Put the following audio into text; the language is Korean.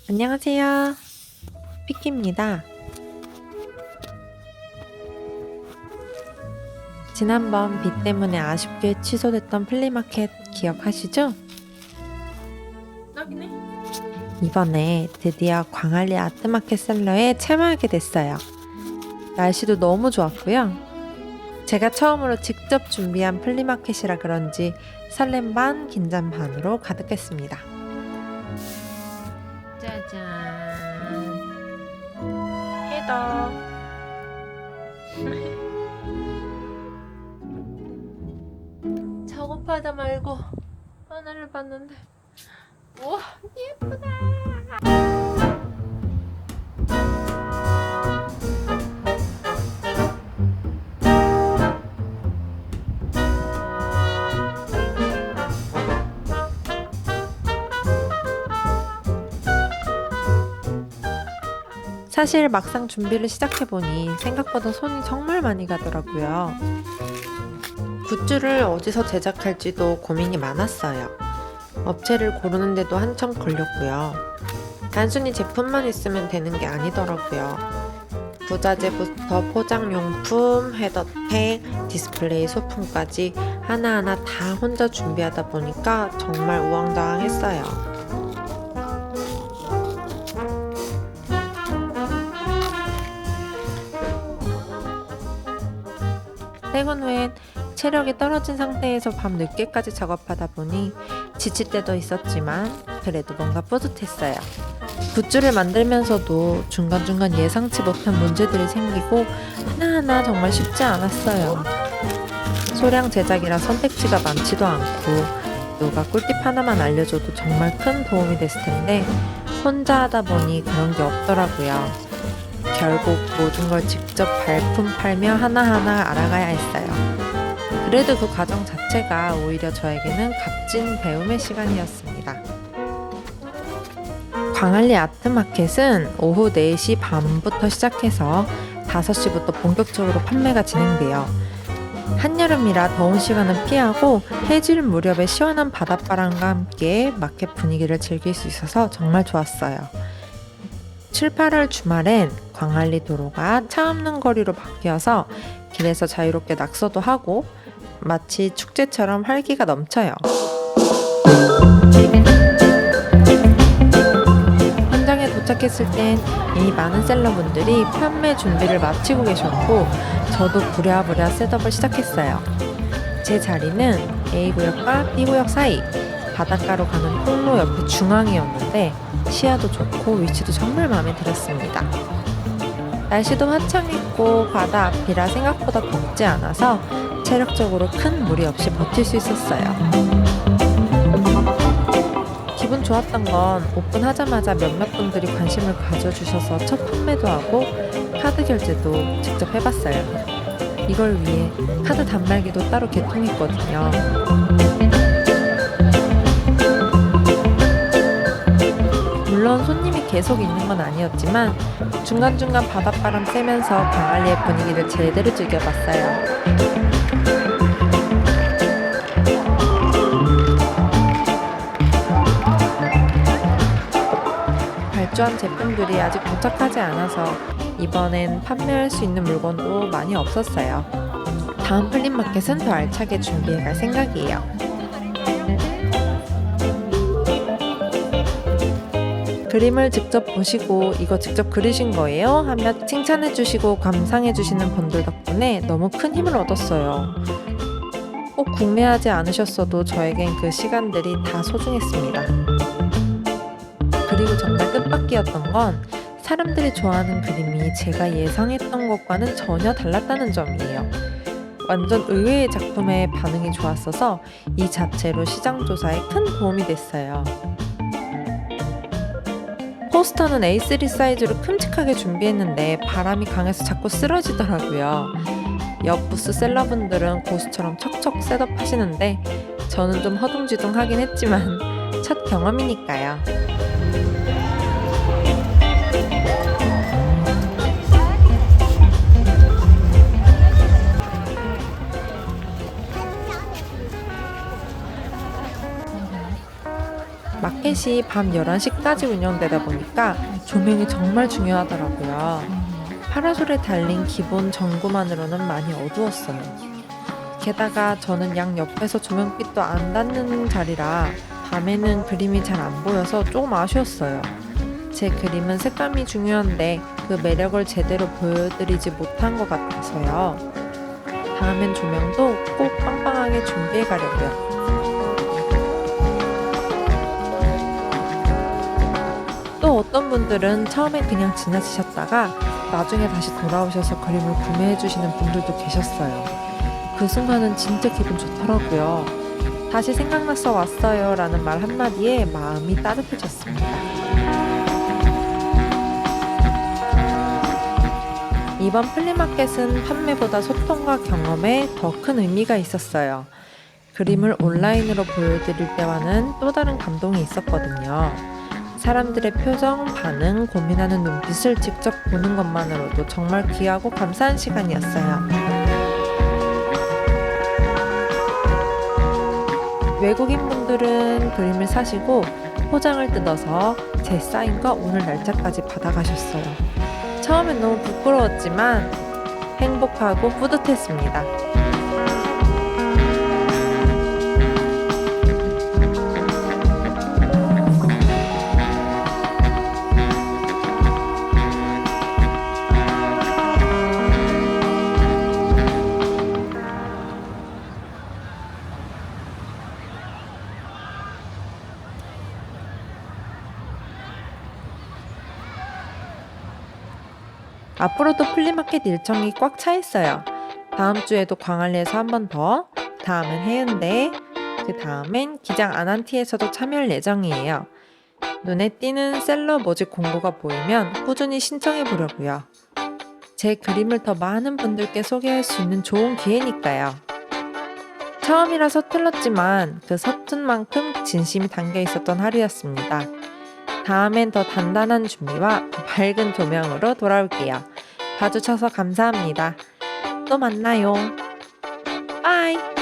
안녕하세요. 피키입니다. 지난번 비 때문에 아쉽게 취소됐던 플리마켓 기억하시죠? 딱이네. 이번에 드디어 광안리 아트마켓 셀러에 참여하게 됐어요. 날씨도 너무 좋았고요. 제가 처음으로 직접 준비한 플리마켓이라 그런지 설렘 반 긴장 반으로 가득했습니다. 짜잔, 해덕. 작업하다 말고 하늘을 봤는데 우와 예쁘다. 사실 막상 준비를 시작해보니 생각보다 손이 정말 많이 가더라고요. 굿즈를 어디서 제작할지도 고민이 많았어요. 업체를 고르는데도 한참 걸렸고요. 단순히 제품만 있으면 되는 게 아니더라고요. 부자재부터 포장용품, 헤더텍, 디스플레이 소품까지 하나하나 다 혼자 준비하다 보니까 정말 우왕좌왕했어요. 퇴근 후엔 체력이 떨어진 상태에서 밤 늦게까지 작업하다 보니 지칠 때도 있었지만 그래도 뭔가 뿌듯했어요. 굿즈를 만들면서도 중간중간 예상치 못한 문제들이 생기고 하나하나 정말 쉽지 않았어요. 소량 제작이라 선택지가 많지도 않고 누가 꿀팁 하나만 알려줘도 정말 큰 도움이 됐을 텐데 혼자 하다 보니 그런 게 없더라고요. 결국 모든 걸 직접 발품 팔며 하나하나 알아가야 했어요. 그래도 그 과정 자체가 오히려 저에게는 값진 배움의 시간이었습니다. 광안리 아트마켓은 오후 4시 반부터 시작해서 5시부터 본격적으로 판매가 진행돼요. 한여름이라 더운 시간은 피하고 해질 무렵에 시원한 바닷바람과 함께 마켓 분위기를 즐길 수 있어서 정말 좋았어요. 7, 8월 주말엔 광안리 도로가 차 없는 거리로 바뀌어서 길에서 자유롭게 낙서도 하고 마치 축제처럼 활기가 넘쳐요. 현장에 도착했을 땐 이미 많은 셀러분들이 판매 준비를 마치고 계셨고 저도 부랴부랴 셋업을 시작했어요. 제 자리는 A구역과 B구역 사이 바닷가로 가는 통로 옆에 중앙이었는데 시야도 좋고 위치도 정말 마음에 들었습니다. 날씨도 화창했고 바다 앞이라 생각보다 덥지 않아서 체력적으로 큰 무리 없이 버틸 수 있었어요. 기분 좋았던 건 오픈하자마자 몇몇 분들이 관심을 가져주셔서 첫 판매도 하고 카드 결제도 직접 해봤어요. 이걸 위해 카드 단말기도 따로 개통했거든요. 물론 손님이 계속 있는 건 아니었지만 중간중간 바닷바람 쐬면서 광안리의 분위기를 제대로 즐겨봤어요. 발주한 제품들이 아직 도착하지 않아서 이번엔 판매할 수 있는 물건도 많이 없었어요. 다음 플리마켓은 더 알차게 준비해갈 생각이에요. 그림을 직접 보시고 이거 직접 그리신 거예요? 하며 칭찬해주시고 감상해주시는 분들 덕분에 너무 큰 힘을 얻었어요. 꼭 구매하지 않으셨어도 저에겐 그 시간들이 다 소중했습니다. 그리고 정말 뜻밖이었던 건 사람들이 좋아하는 그림이 제가 예상했던 것과는 전혀 달랐다는 점이에요. 완전 의외의 작품에 반응이 좋았어서 이 자체로 시장 조사에 큰 도움이 됐어요. 포스터는 A3 사이즈로 큼직하게 준비했는데 바람이 강해서 자꾸 쓰러지더라고요. 옆 부스 셀러분들은 고수처럼 척척 셋업 하시는데 저는 좀 허둥지둥하긴 했지만 첫 경험이니까요. 마켓이 밤 11시까지 운영되다 보니까 조명이 정말 중요하더라고요. 파라솔에 달린 기본 전구만으로는 많이 어두웠어요. 게다가 저는 양 옆에서 조명빛도 안 닿는 자리라 밤에는 그림이 잘 안 보여서 조금 아쉬웠어요. 제 그림은 색감이 중요한데 그 매력을 제대로 보여드리지 못한 것 같아서요. 다음엔 조명도 꼭 빵빵하게 준비해 가려고요. 또 어떤 분들은 처음엔 그냥 지나치셨다가 나중에 다시 돌아오셔서 그림을 구매해 주시는 분들도 계셨어요. 그 순간은 진짜 기분 좋더라고요. 다시 생각나서 왔어요 라는 말 한마디에 마음이 따뜻해졌습니다. 이번 플리마켓은 판매보다 소통과 경험에 더 큰 의미가 있었어요. 그림을 온라인으로 보여드릴 때와는 또 다른 감동이 있었거든요. 사람들의 표정, 반응, 고민하는 눈빛을 직접 보는 것만으로도 정말 귀하고 감사한 시간이었어요. 외국인 분들은 그림을 사시고 포장을 뜯어서 제 사인과 오늘 날짜까지 받아가셨어요. 처음엔 너무 부끄러웠지만 행복하고 뿌듯했습니다. 앞으로도 플리마켓 일정이 꽉 차 있어요. 다음 주에도 광안리에서 한 번 더, 다음은 해운대, 그 다음엔 기장 아난티에서도 참여할 예정이에요. 눈에 띄는 셀러 모집 공고가 보이면 꾸준히 신청해 보려고요. 제 그림을 더 많은 분들께 소개할 수 있는 좋은 기회니까요. 처음이라 서툴렀지만 그 서툰 만큼 진심이 담겨 있었던 하루였습니다. 다음엔 더 단단한 준비와 더 밝은 조명으로 돌아올게요. 봐주셔서 감사합니다. 또 만나요. 빠이!